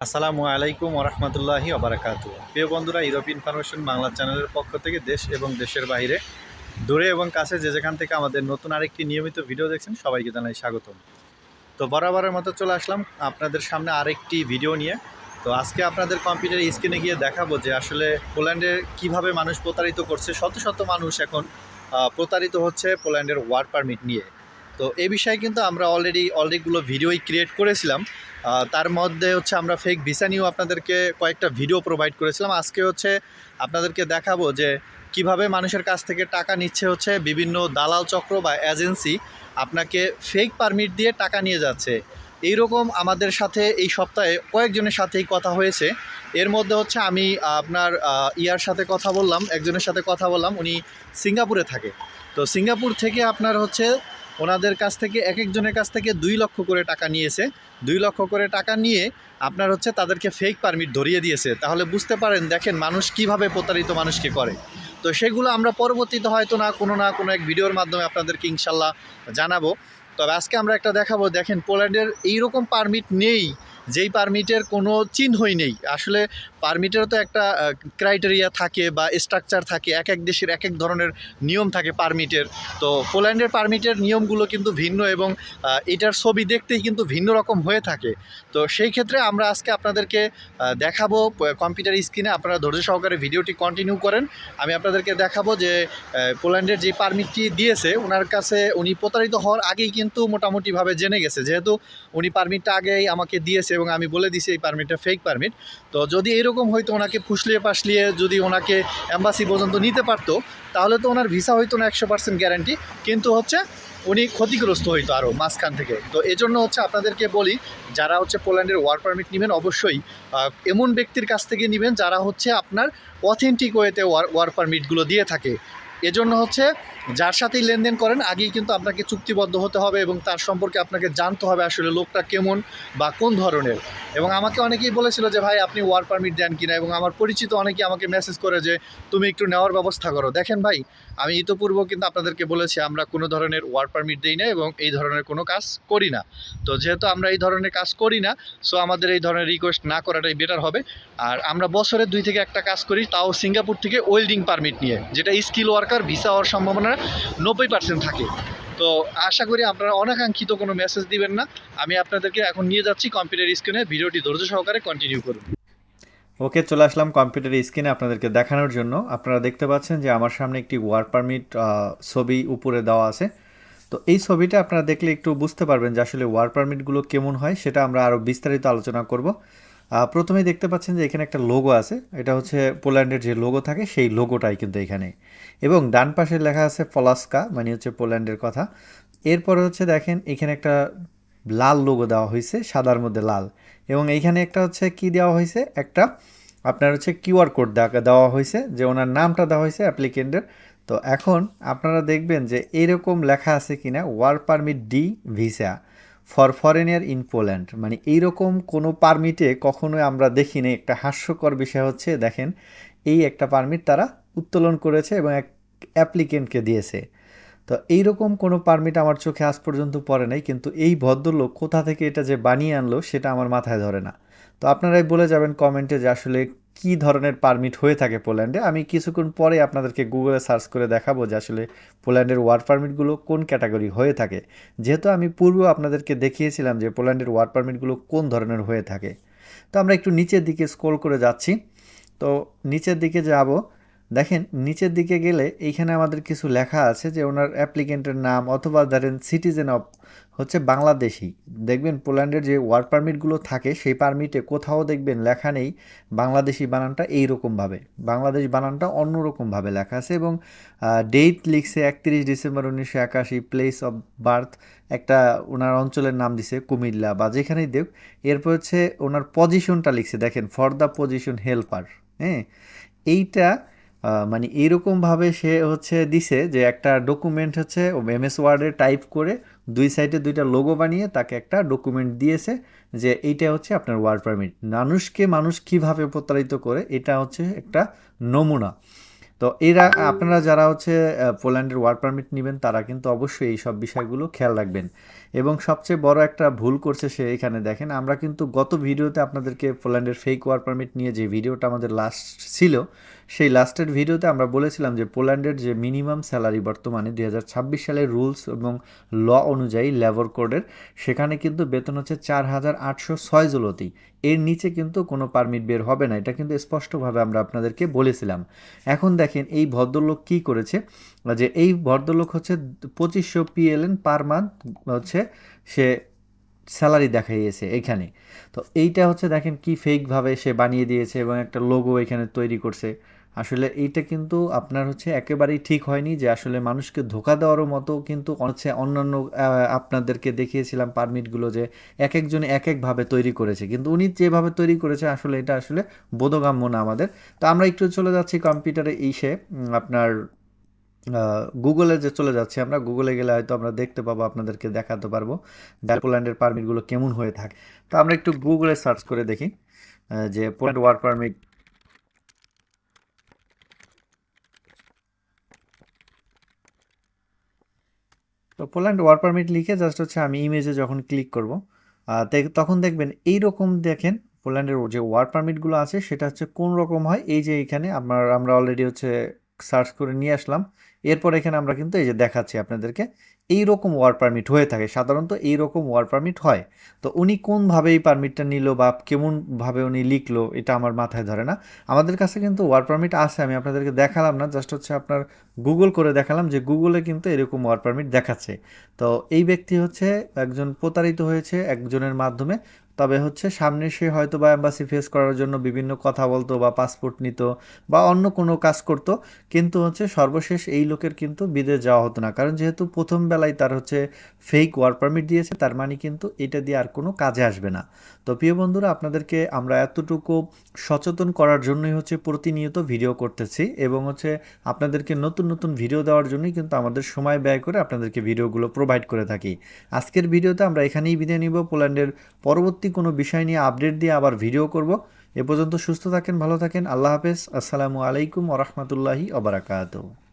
আসসালামু আলাইকুম ওরহমতুল্লাহি ওবারাকাতু। প্রিয় বন্ধুরা, ইউরোপ ইনফরমেশন বাংলা চ্যানেলের পক্ষ থেকে দেশ এবং দেশের বাইরে, দূরে এবং কাছে যে যেখান থেকে আমাদের নতুন আরেকটি নিয়মিত ভিডিও দেখছেন সবাইকে জানাই স্বাগতম। তো বরাবরের মতো চলে আসলাম আপনাদের সামনে আরেকটি ভিডিও নিয়ে। তো আজকে আপনাদের কম্পিউটার স্ক্রিনে গিয়ে দেখাবো যে আসলে পোল্যান্ডে কিভাবে মানুষ প্রতারিত করছে। শত শত মানুষ এখন প্রতারিত হচ্ছে পোল্যান্ডের ওয়ার্ক পারমিট নিয়ে। তো এই বিষয়ে কিন্তু আমরা অনেকগুলো ভিডিওই ক্রিয়েট করেছিলাম। তার মধ্যে হচ্ছে আমরা ফেক ভিসা নিয়েও আপনাদেরকে কয়েকটা ভিডিও প্রোভাইড করেছিলাম। আজকে হচ্ছে আপনাদেরকে দেখাবো যে কিভাবে মানুষের কাছ থেকে টাকা নিচ্ছে হচ্ছে বিভিন্ন দালাল চক্র বা এজেন্সি আপনাকে ফেক পারমিট দিয়ে টাকা নিয়ে যাচ্ছে। এইরকম আমাদের সাথে এই সপ্তাহে কয়েকজনের সাথেই কথা হয়েছে। এর মধ্যে হচ্ছে আমি আপনার একজনের সাথে কথা বললাম, উনি সিঙ্গাপুরে থাকে। তো সিঙ্গাপুর থেকে আপনার হচ্ছে ওনাদের কাছ থেকে একজনের কাছ থেকে 2 লক্ষ করে টাকা নিয়েছে। 2 লক্ষ করে টাকা নিয়ে আপনার হচ্ছে তাদেরকে ফেক পারমিট ধরিয়ে দিয়েছে। তাহলে বুঝতে পারেন, দেখেন মানুষ কিভাবে প্রতারিত মানুষকে করে। তো সেগুলো আমরা পরবর্তীতে হয়তো না কোনো এক ভিডিওর মাধ্যমে আপনাদেরকে ইনশাল্লাহ জানাবো। তবে আজকে আমরা একটা দেখাবো। দেখেন, পোল্যান্ডের এইরকম পারমিট নেই যেই পারমিটের কোনো চিহ্নই নেই। আসলে পারমিটেরও তো একটা ক্রাইটেরিয়া থাকে বা স্ট্রাকচার থাকে, এক এক দেশের এক এক ধরনের নিয়ম থাকে পারমিটের। তো পোল্যান্ডের পারমিটের নিয়মগুলো কিন্তু ভিন্ন এবং এটার ছবি দেখতেই কিন্তু ভিন্ন রকম হয়ে থাকে। তো সেই ক্ষেত্রে আমরা আজকে আপনাদেরকে দেখাবো কম্পিউটার স্ক্রিনে। আপনারা ধৈর্য সহকারে ভিডিওটি কন্টিনিউ করেন। আমি আপনাদেরকে দেখাবো যে পোল্যান্ডের যে পারমিটটি দিয়েছে ওনার কাছে উনি প্রতারিত হওয়ার আগেই কিন্তু মোটামুটিভাবে জেনে গেছে, যেহেতু উনি পারমিটটা আগেই আমাকে দিয়েছে এবং আমি বলে দিয়েছি এই পারমিটটা ফেক পারমিট। তো যদি এরকম হয়তো ওনাকে ফুসলিয়ে পাসলিয়ে যদি ওনাকে অ্যাম্বাসি পর্যন্ত নিতে পারতো, তাহলে তো ওনার ভিসা হইতো না 100% গ্যারান্টি, কিন্তু হচ্ছে উনি ক্ষতিগ্রস্ত হইতো আরও মাঝখান থেকে। তো এজন্য হচ্ছে আপনাদেরকে বলি, যারা হচ্ছে পোল্যান্ডের ওয়ার্ক পারমিট নেবেন অবশ্যই এমন ব্যক্তির কাছ থেকে নেবেন যারা হচ্ছে আপনার অথেন্টিক ওয়েতে ওয়ার্ক পারমিটগুলো দিয়ে থাকে। এজন্য হচ্ছে যার সাথেই লেনদেন করেন আগেই কিন্তু আপনাকে চুক্তিবদ্ধ হতে হবে এবং তার সম্পর্কে আপনাকে জানতে হবে আসলে লোকটা কেমন বা কোন ধরনের। এবং আমাকে অনেকেই বলেছিল যে ভাই আপনি ওয়ার্ক পারমিট দেন কিনা, এবং আমার পরিচিত অনেকেই আমাকে মেসেজ করে যে তুমি একটু নেওয়ার ব্যবস্থা করো। দেখেন ভাই, আমি ইতোপূর্ব কিন্তু আপনাদেরকে বলেছি আমরা কোনো ধরনের ওয়ার্ক পারমিট দিই না এবং এই ধরনের কোনো কাজ করি না। তো যেহেতু আমরা এই ধরনের কাজ করি না, সো আমাদের এই ধরনের রিকোয়েস্ট না করাটাই বেটার হবে। আর আমরা বছরে 2 থেকে 1টা কাজ করি, তাও সিঙ্গাপুর থেকে ওয়েল্ডিং পারমিট নিয়ে, যেটা স্কিল ওয়ার্কার ভিসা হওয়ার সম্ভাবনা 90% থাকে। তো আশা করি আপনারা অনাকাঙ্ক্ষিত কোনো মেসেজ দিবেন না। আমি আপনাদেরকে এখন নিয়ে যাচ্ছি কম্পিউটার স্ক্রিনে, ভিডিওটি ধৈর্য সহকারে কন্টিনিউ করুন। ওকে, চলে আসলাম কম্পিউটার স্ক্রিনে আপনাদেরকে দেখানোর জন্য। আপনারা দেখতে পাচ্ছেন যে আমার সামনে একটি ওয়ার্ক পারমিট ছবি উপরে দেওয়া আছে। তো এই ছবিটা আপনারা দেখলে একটু বুঝতে পারবেন যে আসলে ওয়ার্ক পারমিটগুলো কেমন হয়, সেটা আমরা আরও বিস্তারিত আলোচনা করব। প্রথমেই দেখতে পাচ্ছেন যে এখানে একটা লোগো আছে, এটা হচ্ছে পোল্যান্ডের যে লোগো থাকে সেই লোগোটাই কিন্তু এখানে, এবং ডান পাশে লেখা আছে পলাস্কা, মানে হচ্ছে পোল্যান্ডের কথা। এরপরে হচ্ছে দেখেন এখানে একটা লাল লোগো দেওয়া হয়েছে, সাদার মধ্যে লাল, এবং এইখানে একটা হচ্ছে কি দেওয়া হয়েছে, একটা আপনার হচ্ছে কিউআর কোড দেওয়া হয়েছে, যে ওনার নামটা দেওয়া হয়েছে অ্যাপ্লিকেন্টের। তো এখন আপনারা দেখবেন যে এরকম লেখা আছে কিনা, work permit D visa for foreigner in Poland, মানে এইরকম কোনো পারমিটে কখনোই আমরা দেখিনি। একটা হাস্যকর বিষয় হচ্ছে, দেখেন এই একটা পারমিট তারা উত্তোলন করেছে এবং এক অ্যাপ্লিকেন্টকে দিয়েছে। তো এইরকম কোনো পারমিট আমার চোখে আজ পর্যন্ত পড়ে নাই, কিন্তু এই ভদ্রলোক কোথা থেকে এটা যে বানিয়ে আনলো সেটা আমার মাথায় ধরে না। তো আপনারাই বলে যাবেন কমেন্টে যে আসলে কী ধরনের পারমিট হয়ে থাকে পোল্যান্ডে। আমি কিছুক্ষণ পরে আপনাদেরকে গুগলে সার্চ করে দেখাবো যে আসলে পোল্যান্ডের ওয়ার্ক পারমিটগুলো কোন ক্যাটাগরি হয়ে থাকে, যেহেতু আমি পূর্বেও আপনাদেরকে দেখিয়েছিলাম যে পোল্যান্ডের ওয়ার্ক পারমিটগুলো কোন ধরনের হয়ে থাকে। তো আমরা একটু নিচের দিকে স্ক্রল করে যাচ্ছি। তো নিচের দিকে যাব, দেখেন নিচের দিকে গেলে এইখানে আমাদের কিছু লেখা আছে যে ওনার অ্যাপ্লিকেন্টের নাম, অথবা ধরেন সিটিজেন অফ হচ্ছে বাংলাদেশি। দেখবেন পোল্যান্ডের যে ওয়ার্ক পারমিটগুলো থাকে সেই পারমিটে কোথাও দেখবেন লেখা নেই বাংলাদেশি বানানটা এইরকমভাবে, বাংলাদেশ বানানটা অন্যরকমভাবে লেখা আছে, এবং ডেট লিখছে 31 ডিসেম্বর 1981, প্লেস অফ বার্থ একটা ওনার অঞ্চলের নাম দিছে কুমিল্লা বা যেখানেই দেখ। এরপর হচ্ছে ওনার পজিশনটা লিখছে, দেখেন ফর দ্য পজিশন হেল্পার। হ্যাঁ, এইটা মানে এইরকমভাবে সে হচ্ছে দিছে যে একটা ডকুমেন্ট হচ্ছে এমএস ওয়ার্ডে টাইপ করে 2 সাইডে 2টা লোগো বানিয়ে তাকে একটা ডকুমেন্ট দিয়েছে যে এইটা হচ্ছে আপনার ওয়ার্ক পারমিট। মানুষ কীভাবে প্রতারিত করে, এটা হচ্ছে একটা নমুনা। তো এরা আপনারা যারা হচ্ছে পোল্যান্ডের ওয়ার্ক পারমিট নেবেন তারা কিন্তু অবশ্যই এই সব বিষয়গুলো খেয়াল রাখবেন। এবং সবচেয়ে বড় একটা ভুল করছে সে এখানে দেখেন, আমরা কিন্তু গত ভিডিওতে আপনাদেরকে পোল্যান্ডের ফেক ওয়ার্ক পারমিট নিয়ে যে ভিডিওটা আমাদের লাস্ট ছিল, সেই লাস্টের ভিডিওতে আমরা বলেছিলাম যে পোল্যান্ডের যে মিনিমাম স্যালারি বর্তমানে 2026 সালের রুলস এবং ল অনুযায়ী লেবার কোডের, সেখানে কিন্তু বেতন হচ্ছে 4,806 জুলতি। এর নিচে কিন্তু কোনো পারমিট বের হবে না, এটা কিন্তু স্পষ্টভাবে আমরা আপনাদেরকে বলেছিলাম। এখন দেখেন এই ভদ্রলোক কি করেছে, যে এই ভদ্রলোক হচ্ছে 2500 PLN পার মান্থ হচ্ছে সে স্যালারি দেখাইয়েছে এখানে। তো এইটা হচ্ছে দেখেন কি ফেকভাবে সে বানিয়ে দিয়েছে এবং একটা লোগো এখানে তৈরি করছে। আসলে এইটা কিন্তু আপনার হচ্ছে একেবারেই ঠিক হয়নি, যে আসলে মানুষকে ধোকা দেওয়ার মতো কিন্তু হচ্ছে অন্যান্য আপনাদেরকে দেখিয়েছিলাম পারমিটগুলো যে এক একজনে এক একভাবে তৈরি করেছে, কিন্তু উনি যেভাবে তৈরি করেছে আসলে এটা আসলে বোধগম্য না আমাদের। তো আমরা একটু চলে যাচ্ছি কম্পিউটারে ইসে আপনার গুগলে যে চলে যাচ্ছি, আমরা গুগলে গেলে হয়তো আমরা দেখতে পাবো, আপনাদেরকে দেখাতে পারবো পোল্যান্ডের পারমিটগুলো কেমন হয়ে থাকে। তো আমরা একটু গুগলে সার্চ করে দেখি যে পোল্যান্ড ওয়ার্ক পারমিট। তো পোল্যান্ড ওয়ার্ক পারমিট লিখে জাস্ট হচ্ছে আমি ইমেজে যখন ক্লিক করব, তখন দেখবেন এইরকম দেখেন পোল্যান্ডের যে ওয়ার্ক পারমিটগুলো আছে সেটা হচ্ছে কোন রকম হয়। এই যে এখানে আমরা অলরেডি হচ্ছে সার্চ করে নিয়ে আসলাম, এরপর এখানে আমরা কিন্তু এই যে দেখাচ্ছি আপনাদেরকে এই রকম ওয়ার্ক পারমিট হয়ে থাকে, সাধারণত এই রকম ওয়ার্ক পারমিট হয়। তো উনি কোনভাবে এই পারমিটটা নিল বা কেমনভাবে উনি লিখলো এটা আমার মাথায় ধরে না। আমাদের কাছে কিন্তু ওয়ার্ক পারমিট আছে, আমি আপনাদেরকে দেখালাম না, জাস্ট হচ্ছে আপনার গুগল করে দেখালাম যে গুগলে কিন্তু এরকম ওয়ার্ক পারমিট দেখাচ্ছে। তো এই ব্যক্তি হচ্ছে একজন প্রতারিত হয়েছে একজনের মাধ্যমে, তবে হচ্ছে সামনে সে হয়তো বা এম্বাসি ফেস করার জন্য বিভিন্ন কথা বলতো বা পাসপোর্ট নিত বা অন্য কোনো কাজ করত, কিন্তু হচ্ছে সর্বশেষ এই লোকের কিন্তু বিদেশ যাওয়া হতো না, কারণ যেহেতু প্রথম বেলায় তার হচ্ছে ফেক ওয়ার্ক পারমিট দিয়েছে, তার মানে কিন্তু এটা দিয়ে আর কোনো কাজে আসবে না। তো প্রিয় বন্ধুরা, আপনাদেরকে আমরা এতটুকু সচেতন করার জন্যই হচ্ছে প্রতিনিয়ত ভিডিও করতেছি এবং হচ্ছে আপনাদেরকে নতুন নতুন ভিডিও দেওয়ার জন্যই কিন্তু আমাদের সময় ব্যয় করে আপনাদেরকে ভিডিওগুলো প্রোভাইড করে থাকি। আজকের ভিডিওতে আমরা এখানেই বিদায় নিব, পোল্যান্ডের পরবর্তী কোনো বিষয় নিয়ে আপডেট দিয়ে আবার ভিডিও করব। এ পর্যন্ত সুস্থ থাকেন, ভালো থাকেন, আল্লাহ হাফেজ, আসসালামু আলাইকুম ওরহমতুল্লাহি ওবারাকাতুহু।